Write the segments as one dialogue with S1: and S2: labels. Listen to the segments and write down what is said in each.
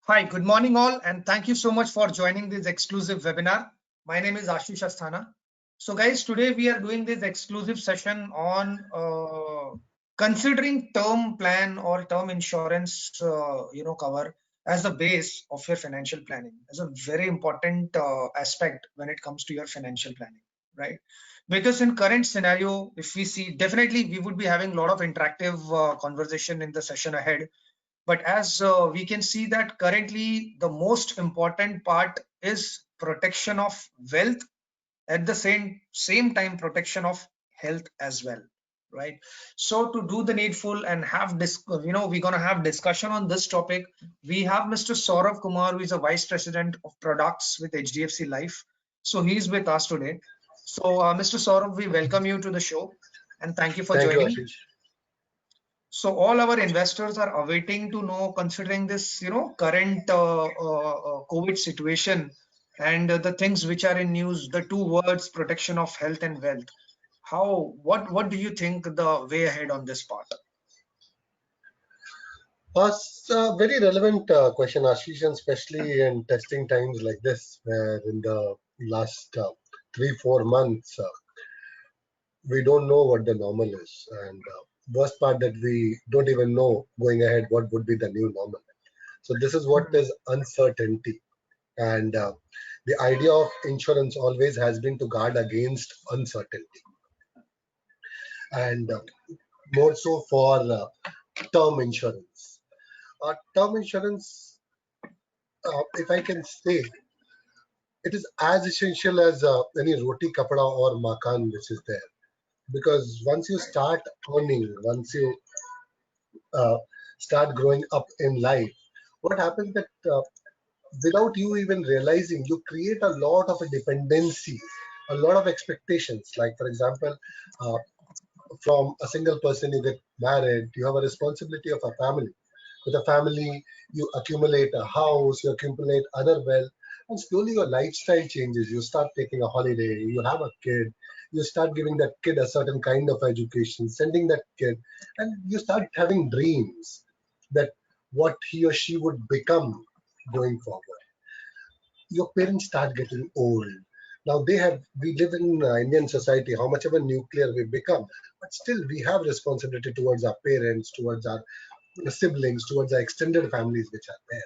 S1: Hi, good morning all, and thank you so much for joining this exclusive webinar. My name is Ashish Asthana. So guys, today we are doing this exclusive session on considering term plan or term insurance, cover as the base of your financial planning, as a very important aspect when it comes to your financial planning, right? Because in current scenario, if we see, definitely we would be having a lot of interactive conversation in the session ahead. But as we can see that currently the most important part is protection of wealth, at the same time protection of health as well, right? So to do the needful and have this, we're going to have discussion on this topic. We have Mr. Sourabh Kumar, who is a vice president of products with HDFC Life. So he's with us today. So Mr. Sourabh, we welcome you to the show and thank you for joining.
S2: You, Ashish.
S1: So all our investors are awaiting to know, considering this, current COVID situation and the things which are in news, the two words protection of health and wealth. What do you think the way ahead on this part?
S2: It's a very relevant question, Ashish, and especially in testing times like this, where in the last 3-4 months, we don't know what the normal is. And worst part that we don't even know going ahead what would be the new normal. So this is what is uncertainty. And the idea of insurance always has been to guard against uncertainty. And more so for term insurance. Term insurance, if I can say, it is as essential as any roti, kapada or makan which is there. Because once you start earning, once you start growing up in life, what happens that without you even realizing, you create a lot of a dependency, a lot of expectations. Like for example, from a single person you get married, you have a responsibility of a family. With a family, you accumulate a house, you accumulate other wealth, and slowly your lifestyle changes. You start taking a holiday, you have a kid, you start giving that kid a certain kind of education, sending that kid, and you start having dreams that what he or she would become going forward. Your parents start getting old. Now we live in Indian society, how much of a nuclear we become, but still we have responsibility towards our parents, towards our siblings, towards our extended families which are there.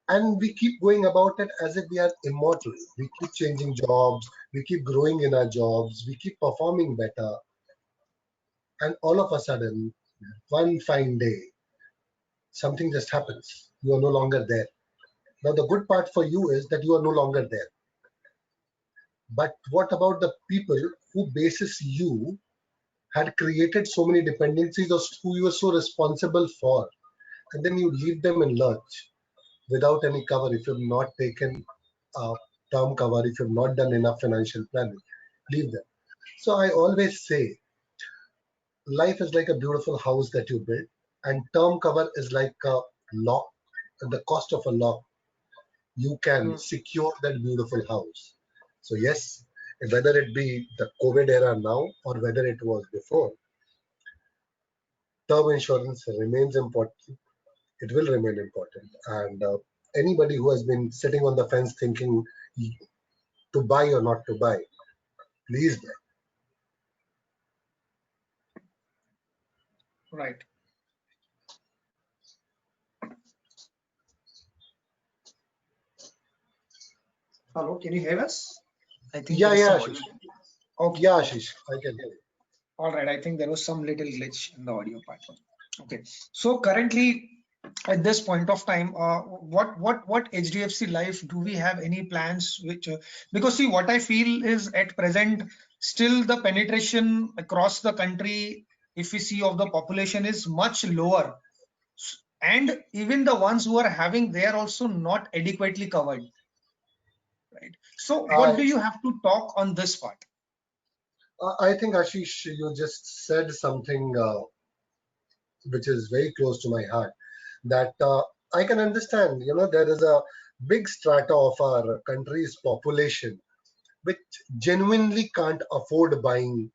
S2: And we keep going about it as if we are immortal. We keep changing jobs, we keep growing in our jobs, we keep performing better. And all of a sudden, one fine day, something just happens. You are no longer there. Now, the good part for you is that you are no longer there. But what about the people who basis you had created so many dependencies of who you were so responsible for, and then you leave them in lurch without any cover if you've not taken a term cover, if you've not done enough financial planning, leave them. So I always say, life is like a beautiful house that you build, and term cover is like a lock. At the cost of a lock, you can secure that beautiful house. So yes, whether it be the COVID era now or whether it was before, term insurance remains important. It will remain important. And anybody who has been sitting on the fence thinking to buy or not to buy, please buy.
S1: Right. Hello, can you hear us?
S2: I think yeah, Ashish.
S1: Okay.
S2: Yeah, Ashish, I can hear you.
S1: All right, I think there was some little glitch in the audio part. Okay, so currently at this point of time, what HDFC Life, do we have any plans which because see, what I feel is at present still the penetration across the country, if we see, of the population is much lower, and even the ones who are having, they are also not adequately covered, right? So what do you have to talk on this part?
S2: I think, Ashish, you just said something which is very close to my heart, that I can understand, there is a big strata of our country's population which genuinely can't afford buying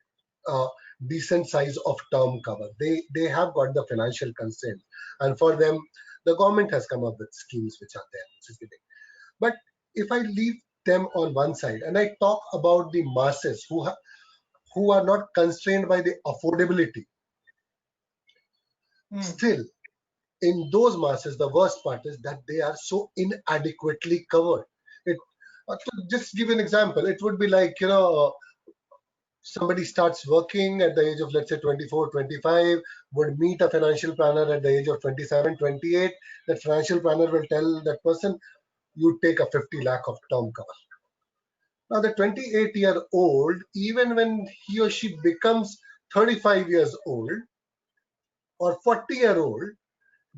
S2: a decent size of term cover. They have got the financial constraint, and for them, The government has come up with schemes which are there, which is giving. But if I leave them on one side and I talk about the masses who are not constrained by the affordability, still in those masses, the worst part is that they are so inadequately covered. It, to just give an example, it would be like, somebody starts working at the age of, let's say, 24, 25, would meet a financial planner at the age of 27, 28. That financial planner will tell that person, you take a 50 lakh of term cover. Now, the 28-year-old, even when he or she becomes 35 years old or 40-year-old,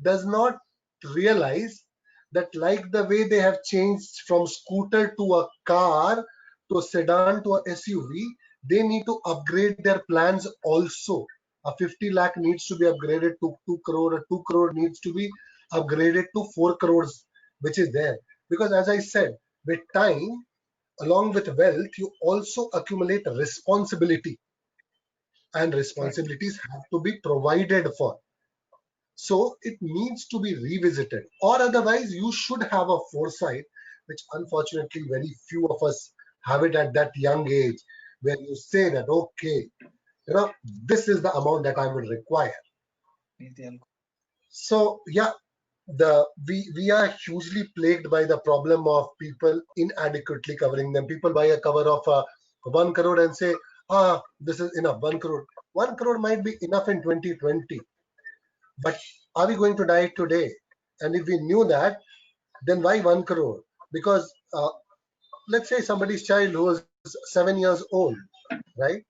S2: does not realize that, like the way they have changed from scooter to a car to a sedan to a SUV, they need to upgrade their plans also. A 50 lakh needs to be upgraded to 2 crore, or 2 crore needs to be upgraded to 4 crores, which is there. Because as I said, with time, along with wealth, you also accumulate responsibility, and
S1: Right.
S2: responsibilities have to be provided for. So it needs to be revisited, or otherwise you should have a foresight, which unfortunately very few of us have it at that young age, where you say that, okay, this is the amount that I will require. So yeah, we are hugely plagued by the problem of people inadequately covering them. People buy a cover of 1 crore and say, this is enough. 1 crore, 1 crore might be enough in 2020, but are we going to die today? And if we knew that, then why 1 crore? Because let's say somebody's child who was 7 years old, right?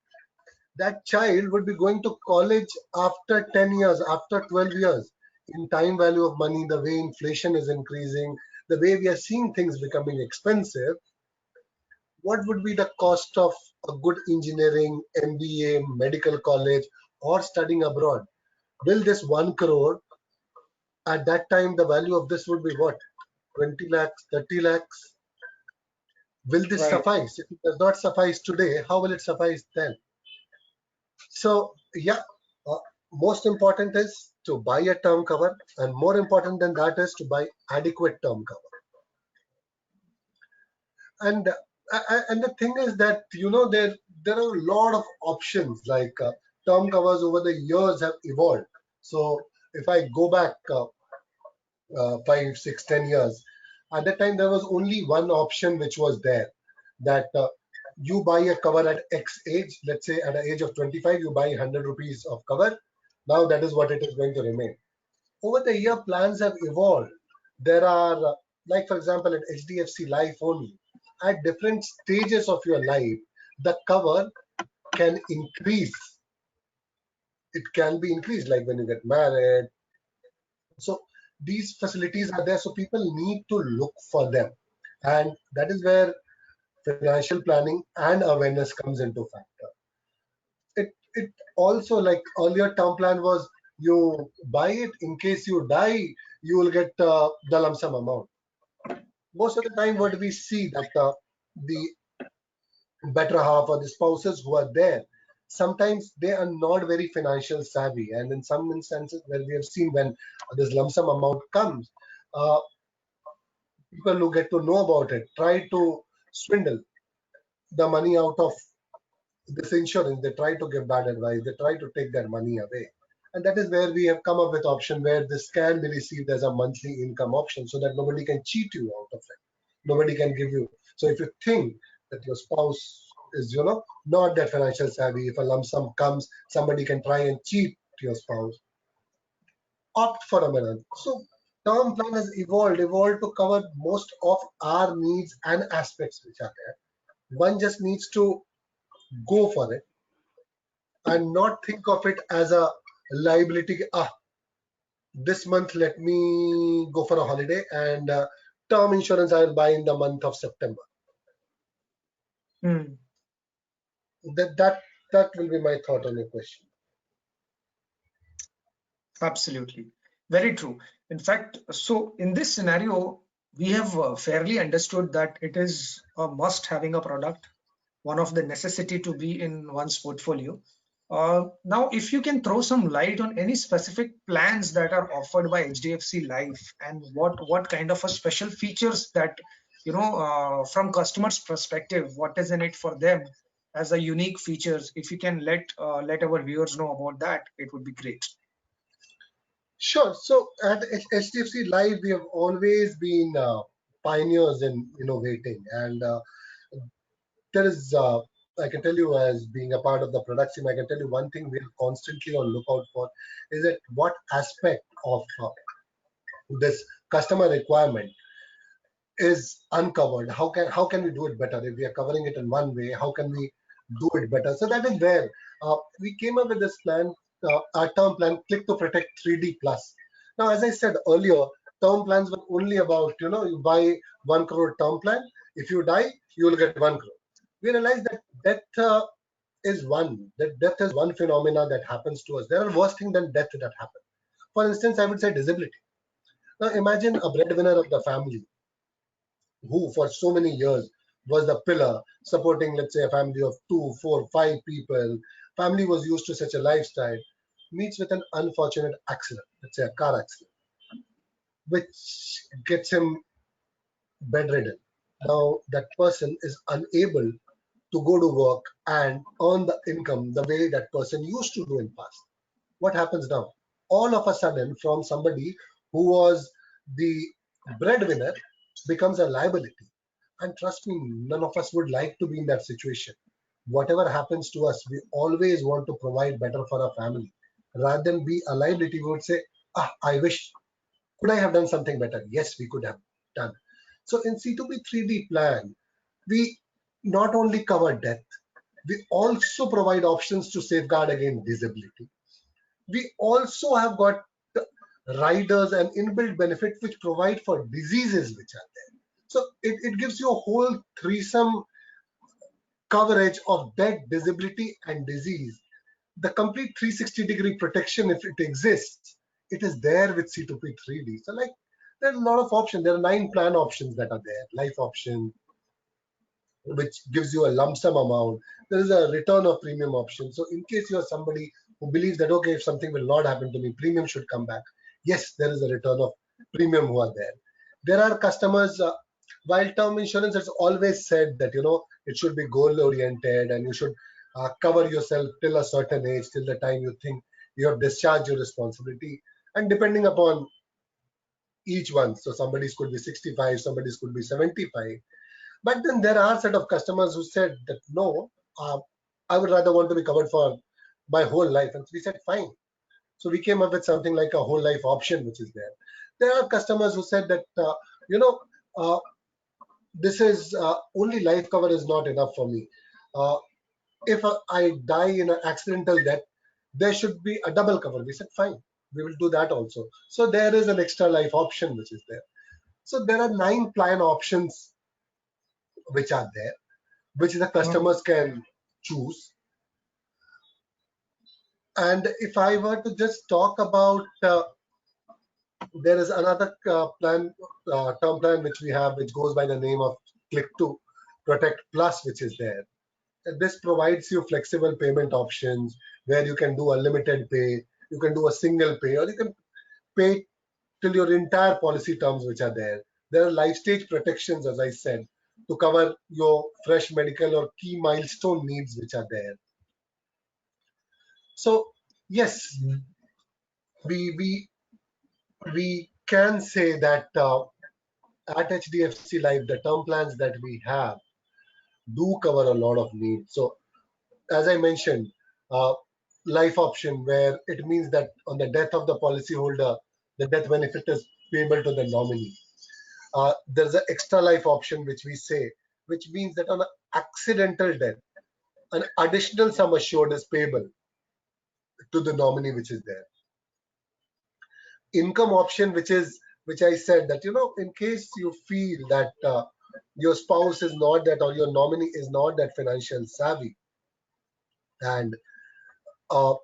S2: That child would be going to college after 10 years, after 12 years. In time value of money, the way inflation is increasing, the way we are seeing things becoming expensive, what would be the cost of a good engineering, MBA, medical college, or studying abroad? Will this 1 crore, at that time, the value of this would be what? 20 lakhs, 30 lakhs? Will this
S1: Right.
S2: suffice? If it does not suffice today, how will it suffice then? So, yeah, uh, most important is to buy a term cover, and more important than that is to buy adequate term cover. And the thing is that, there are a lot of options, like term covers over the years have evolved. So if I go back 5, 6, 10 years, at that time there was only one option which was there, that you buy a cover at X age. Let's say at the age of 25, you buy 100 rupees of cover. Now that is what it is going to remain. Over the year, plans have evolved. There are, like for example, at HDFC Life only, at different stages of your life, the cover can increase. It can be increased, like when you get married. So these facilities are there, so people need to look for them. And that is where financial planning and awareness comes into factor. It also, like earlier term plan was, you buy it in case you die, you will get the lump sum amount. Most of the time, what we see that the better half or the spouses who are there, sometimes they are not very financial savvy, and in some instances where we have seen, when this lump sum amount comes, uh, people who get to know about it try to swindle the money out of this insurance. They try to give bad advice, they try to take their money away. And that is where we have come up with option where this can be received as a monthly income option, so that nobody can cheat you out of it, nobody can give you. So if you think that your spouse is, not that financial savvy, if a lump sum comes, somebody can try and cheat your spouse, opt for a minute. So term plan has evolved to cover most of our needs and aspects which are there. One just needs to go for it and not think of it as a liability. This month let me go for a holiday, and term insurance I will buy in the month of September.
S1: Hmm.
S2: That will be my thought on your question.
S1: Absolutely. Very true. In fact, so in this scenario, we have fairly understood that it is a must having a product, one of the necessity to be in one's portfolio. Now, if you can throw some light on any specific plans that are offered by HDFC Life, and what kind of a special features that, from customers' perspective, what is in it for them as a unique features. If you can let our viewers know about that, it would be great.
S2: Sure. So at HDFC Live, we have always been pioneers in innovating, and there is, I can tell you, as being a part of the product team, I can tell you one thing we are constantly on lookout for is that what aspect of this customer requirement is uncovered. How can we do it better? If we are covering it in one way, how can we do it better? So that is where we came up with this plan, our term plan, Click to Protect 3D Plus. Now, as I said earlier, term plans were only about, you buy 1 crore term plan. If you die, you will get 1 crore. We realized that death is one phenomena that happens to us. There are worse things than death that happen. For instance, I would say disability. Now, imagine a breadwinner of the family who for so many years was the pillar supporting, let's say, a family of 2, 4, 5 people. Family was used to such a lifestyle, meets with an unfortunate accident, let's say a car accident, which gets him bedridden. Now that person is unable to go to work and earn the income the way that person used to do in past. What happens now? All of a sudden, from somebody who was the breadwinner becomes a liability. And trust me, none of us would like to be in that situation. Whatever happens to us, we always want to provide better for our family. Rather than be a liability, we would say, I wish, could I have done something better? Yes, we could have done. So in C2B 3D plan, we not only cover death, we also provide options to safeguard against disability. We also have got riders and inbuilt benefit which provide for diseases which are there. So it gives you a whole threesome coverage of death, disability, and disease. The complete 360-degree protection, if it exists, it is there with C2P 3D. So like there are a lot of options. There are 9 plan options that are there. Life option, which gives you a lump sum amount. There is a return of premium option. So in case you are somebody who believes that, okay, if something will not happen to me, premium should come back. Yes, there is a return of premium who are there. There are customers, while term insurance has always said that, it should be goal oriented and you should cover yourself till a certain age, till the time you think you have discharged your responsibility. And depending upon each one, so somebody's could be 65, somebody's could be 75. But then there are set of customers who said that no, I would rather want to be covered for my whole life. And we said fine. So we came up with something like a whole life option, which is there. There are customers who said that you know uh, this is only life cover is not enough for me. Uh, if I die in an accidental death, there should be a double cover. We said fine, we will do that also. So there is an extra life option which is there. So there are 9 plan options which are there, which the
S1: Mhm.
S2: customers can choose. And if I were to just talk about, there is another term plan which we have, which goes by the name of Click to Protect Plus, which is there. And this provides you flexible payment options where you can do a limited pay, you can do a single pay, or you can pay till your entire policy terms which are there. There are life stage protections, as I said, to cover your fresh medical or key milestone needs which are there. So yes, we we can say that at HDFC Life, the term plans that we have do cover a lot of needs. So as I mentioned, uh, life option where it means that on the death of the policyholder, the death benefit is payable to the nominee. There's an extra life option which we say, which means that on an accidental death, an additional sum assured is payable to the nominee which is there. Income option, which I said that, in case you feel that your spouse is not that, or your nominee is not that financial savvy, and uh,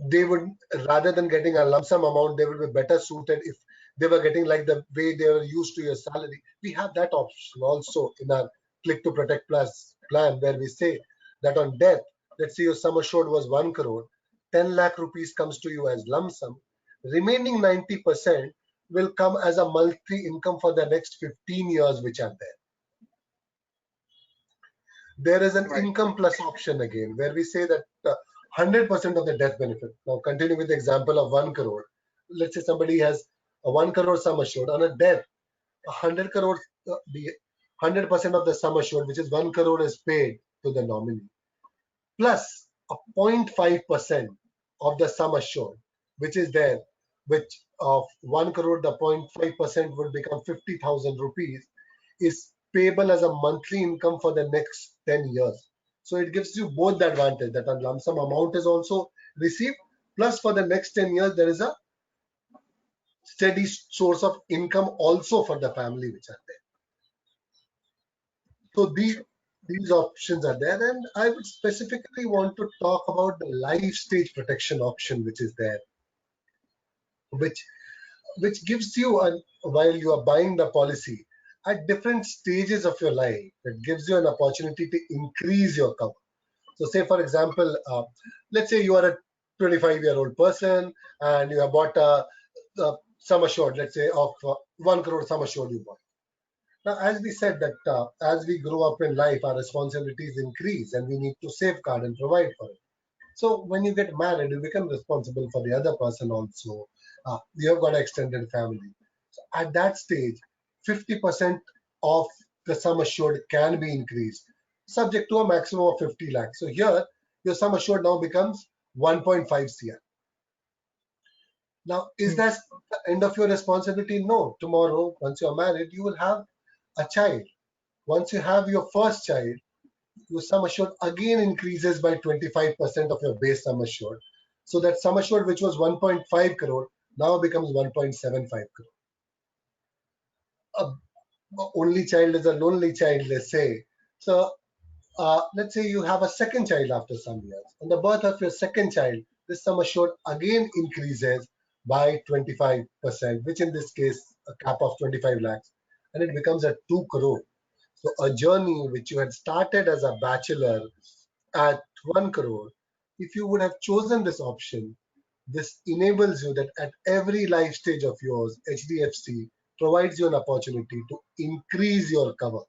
S2: they would, rather than getting a lump sum amount, they would be better suited if they were getting like the way they were used to your salary. We have that option also in our Click to Protect Plus plan, where we say that on death, let's say your sum assured was 1 crore, 10 lakh rupees comes to you as lump sum. Remaining 90% will come as a monthly income for the next 15 years, which are there. There is an
S1: Right.
S2: income plus option again, where we say that 100% of the death benefit. Now, continue with the example of 1 crore. Let's say somebody has a 1 crore sum assured. On a death, 100 crore, the 100% of the sum assured, which is 1 crore, is paid to the nominee, plus a 0.5% of the sum assured, which is there, which of 1 crore, the 0.5% would become 50,000 rupees, is payable as a monthly income for the next 10 years. So it gives you both the advantage that a lump sum amount is also received, plus for the next 10 years, there is a steady source of income also for the family which are there. So these options are there, and I would specifically want to talk about the life stage protection option which is there, which gives you while you are buying the policy at different stages of your life, it gives you an opportunity to increase your cover. So say for example, let's say you are a 25-year-old person and you have bought a sum assured, let's say of 1 crore sum assured you bought. Now, as we said that as we grow up in life, our responsibilities increase and we need to safeguard and provide for it. So when you get married, you become responsible for the other person also. You have got an extended family. So at that stage, 50% of the sum assured can be increased, subject to a maximum of 50 lakhs. So here, your sum assured now becomes 1.5 CR. Now, is
S1: Hmm.
S2: that the end of your responsibility? No. Tomorrow, once you're married, you will have a child. Once you have your first child, your sum assured again increases by 25% of your base sum assured. So that sum assured, which was 1.5 crore, now becomes 1.75 crore. Only child is a lonely child, let's say. So let's say you have a second child after some years. On the birth of your second child, this sum assured again increases by 25%, which in this case, a cap of 25 lakhs, and it becomes a 2 crore. So a journey which you had started as a bachelor at 1 crore, if you would have chosen this option, this enables you that at every life stage of yours, HDFC provides you an opportunity to increase your cover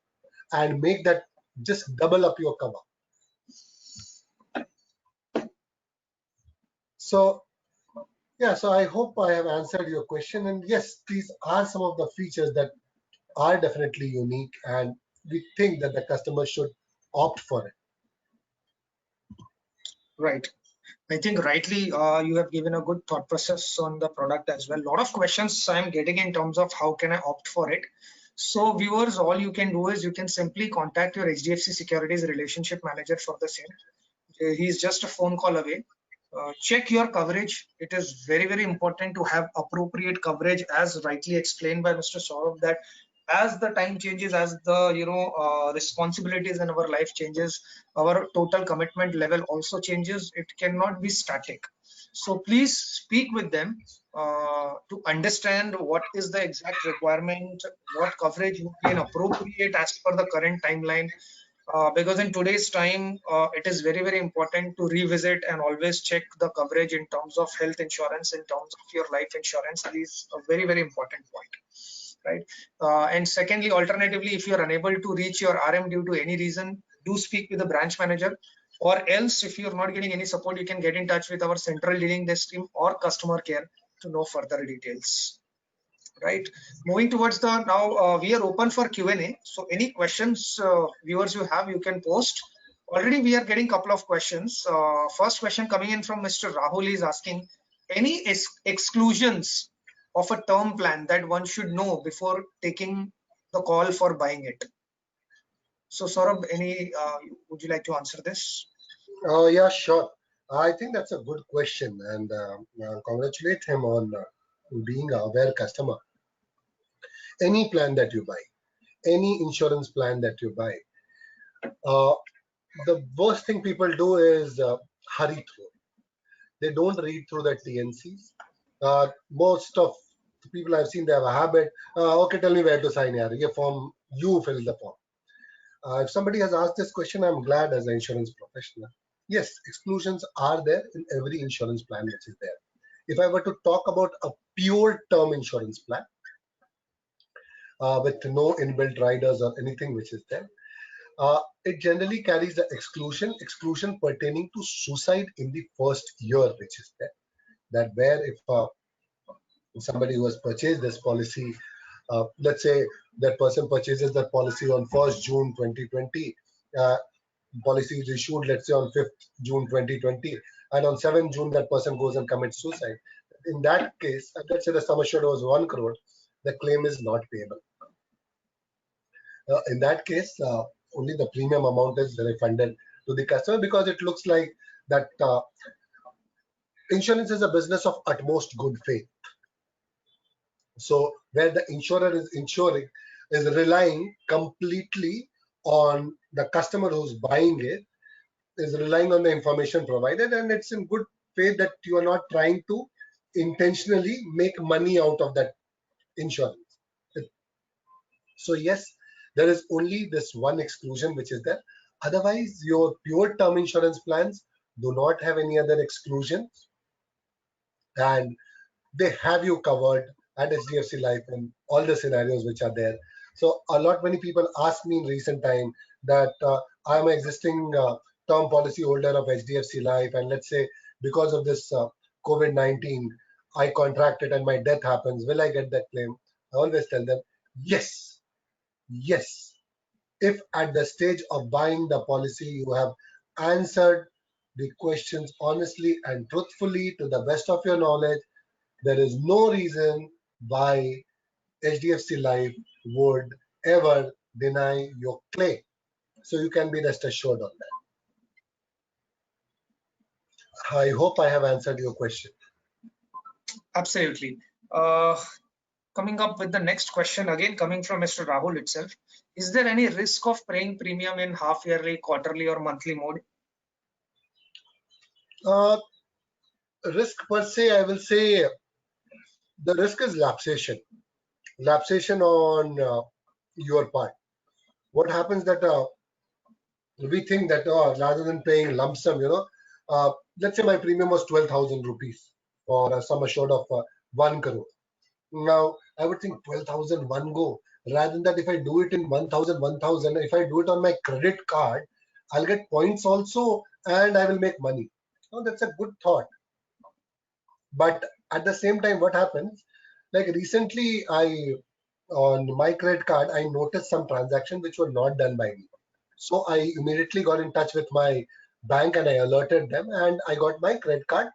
S2: and make that just double up your cover. So, yeah, so I hope I have answered your question. And yes, these are some of the features that are definitely unique, and we think that the customer should opt for it.
S1: Right. I think rightly you have given a good thought process on the product as well. A lot of questions I'm getting in terms of how can I opt for it. So viewers, all you can do is you can simply contact your HDFC Securities relationship manager for the same. He's just a phone call away. Check your coverage. It is very, very important to have appropriate coverage, as rightly explained by Mr. Saurabh, that as the time changes, as the responsibilities in our life changes, our total commitment level also changes. It cannot be static. So please speak with them to understand what is the exact requirement, what coverage would be an appropriate as per the current timeline, because in today's time, it is very, very important to revisit and always check the coverage in terms of health insurance, in terms of your life insurance. This is a very, very important point, right? And secondly, alternatively, if you are unable to reach your RM due to any reason, do speak with the branch manager. Or else, if you're not getting any support, you can get in touch with our central dealing desk team or customer care to know further details. Right. Moving towards the now, we are open for Q&A. So any questions viewers you have, you can post. Already we are getting couple of questions. First question coming in from Mr. Rahul is asking, any exclusions of a term plan that one should know before taking the call for buying it? So Saurabh, any would you like to answer this?
S2: Yeah, sure. I think that's a good question, and congratulate him on being a aware customer. Any plan that you buy, any insurance plan that you buy, uh, the worst thing people do is hurry through. They don't read through the TNCs. Most of the people I've seen, they have a habit. Okay, tell me where to sign here. Your form, you fill the form. If somebody has asked this question, I'm glad as an insurance professional. Yes, exclusions are there in every insurance plan which is there. If I were to talk about a pure term insurance plan with no inbuilt riders or anything which is there, it generally carries the exclusion pertaining to suicide in the first year, which is there. That where if somebody who has purchased this policy, let's say that person purchases that policy on 1st June 2020, policy is issued, let's say on 5th June 2020, and on 7th June that person goes and commits suicide. In that case, let's say the sum assured was 1 crore, the claim is not payable. In that case, only the premium amount is refunded to the customer, because it looks like that insurance is a business of utmost good faith. So where the insurer is insuring is relying completely on the customer who's buying it, is relying on the information provided, and it's in good faith that you are not trying to intentionally make money out of that insurance. So yes, there is only this one exclusion which is there. Otherwise, your pure term insurance plans do not have any other exclusions, and they have you covered at HDFC Life in all the scenarios which are there. So many people ask me in recent time that I'm an existing term policy holder of HDFC Life, and let's say because of this COVID-19, I contracted and my death happens. Will I get that claim? I always tell them, yes, yes. If at the stage of buying the policy you have answered the questions honestly and truthfully to the best of your knowledge, there is no reason why HDFC Life would ever deny your claim. So you can be rest assured on that. I hope I have answered your question.
S1: Absolutely. Uh, Coming up with the next question, again coming from Mr. Rahul itself. Is there any risk of paying premium in half yearly, quarterly, or monthly mode?
S2: Uh, Risk per se, I will say the risk is lapsation. Lapsation on your part. What happens that we think that rather than paying lump sum, let's say my premium was 12,000 rupees for a sum assured of 1 crore. Now, I would think 12,000 one go. Rather than that, if I do it in 1,000, if I do it on my credit card, I'll get points also and I will make money. Now, that's a good thought. But at the same time, what happens? Like recently, on my credit card, I noticed some transactions which were not done by me. So I immediately got in touch with my bank and I alerted them, and I got my credit card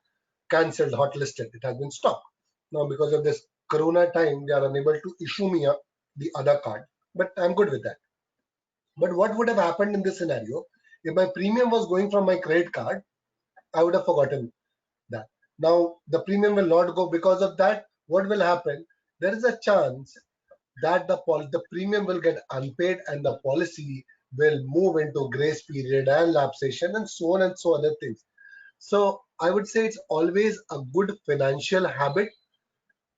S2: cancelled, hotlisted. It has been stopped. Now, because of this Corona time, they are unable to issue me the other card, but I'm good with that. But what would have happened in this scenario if my premium was going from my credit card? I would have forgotten that. Now, the premium will not go because of that. What will happen? There is a chance that the premium will get unpaid and the policy will move into grace period and lapsation and so on and so other things. So I would say it's always a good financial habit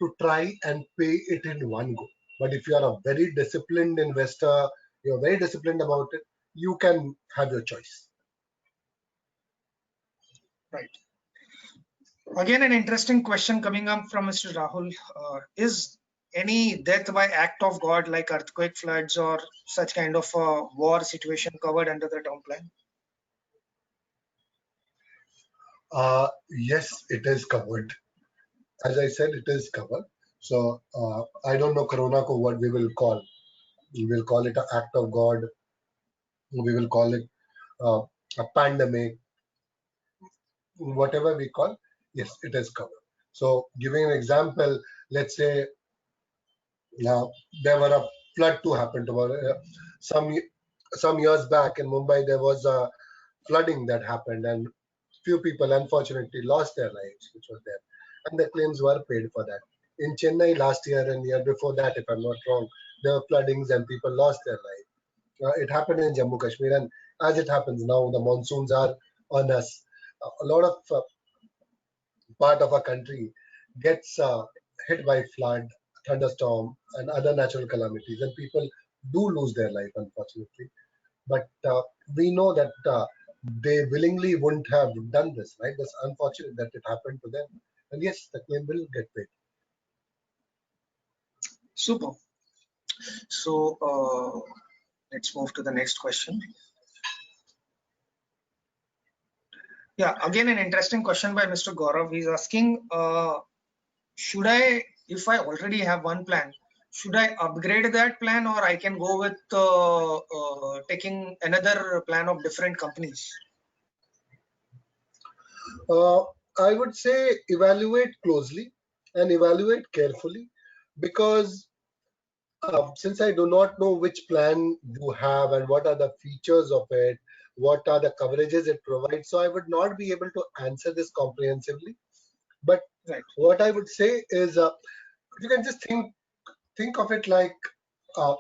S2: to try and pay it in one go. But if you are a very disciplined investor, you're very disciplined about it, you can have your choice.
S1: Right. Again, an interesting question coming up from Mr. Rahul. Is any death by act of God, like earthquake, floods, or such kind of war situation, covered under the term plan?
S2: Yes, it is covered. As I said, it is covered. So I don't know Corona ko what we will call. We will call it an act of God. We will call it uh, a pandemic, whatever we call. Yes, it is covered. So giving an example, let's say now there were a flood to happen tomorrow. Some years back in Mumbai, there was a flooding that happened, and few people unfortunately lost their lives, which was there, and the claims were paid for that. In Chennai last year and year before that, if I'm not wrong, there were floodings and people lost their life. It happened in Jammu Kashmir, and as it happens now, the monsoons are on us. A lot of part of our country gets hit by flood, thunderstorm, and other natural calamities, and people do lose their life, unfortunately. But we know that they willingly wouldn't have done this, right? That's unfortunate that it happened to them. And yes, the claim will get paid.
S1: Super. So let's move to the next question. Yeah, again, an interesting question by Mr. Gaurav. He's asking, should I, if I already have one plan, should I upgrade that plan, or I can go with taking another plan of different companies?
S2: I would say evaluate closely and evaluate carefully, because since I do not know which plan you have and what are the features of it, what are the coverages it provides, so I would not be able to answer this comprehensively. But
S1: Right.
S2: what I would say is, you can just think of it like, uh,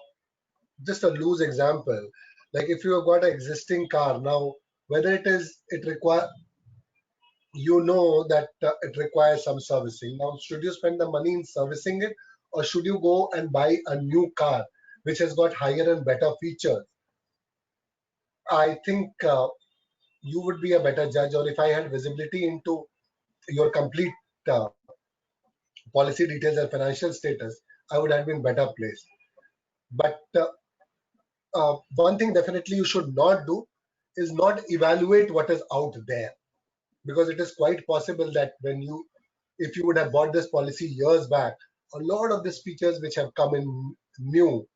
S2: just a loose example. Like if you have got an existing car now, whether it require, you know that it requires some servicing. Now, should you spend the money in servicing it, or should you go and buy a new car which has got higher and better features? I think you would be a better judge, or if I had visibility into your complete uh, policy details and financial status, I would have been better placed. But one thing definitely you should not do is not evaluate what is out there, because it is quite possible that if you would have bought this policy years back, a lot of these features which have come in new,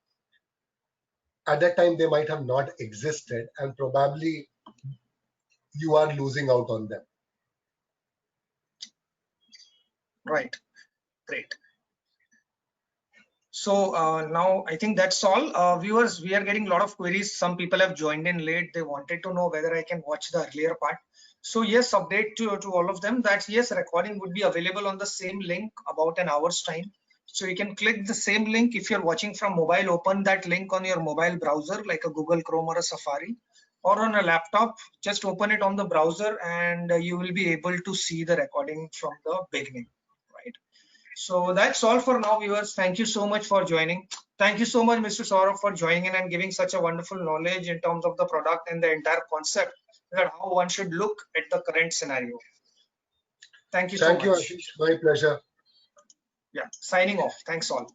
S2: at that time they might have not existed, and probably you are losing out on them.
S1: Right. Great. So now I think that's all. Viewers, we are getting a lot of queries. Some people have joined in late. They wanted to know whether I can watch the earlier part. So yes, update to all of them that yes, recording would be available on the same link about an hour's time. So you can click the same link. If you're watching from mobile, open that link on your mobile browser like a Google Chrome or a Safari, or on a laptop, just open it on the browser and you will be able to see the recording from the beginning, right? So that's all for now, viewers. Thank you so much for joining. Thank you so much, Mr. Sourabh, for joining in and giving such a wonderful knowledge in terms of the product and the entire concept, that how one should look at the current scenario. Thank you so
S2: Thank you,
S1: much.
S2: Ashish. My pleasure.
S1: Yeah, signing off. Thanks all.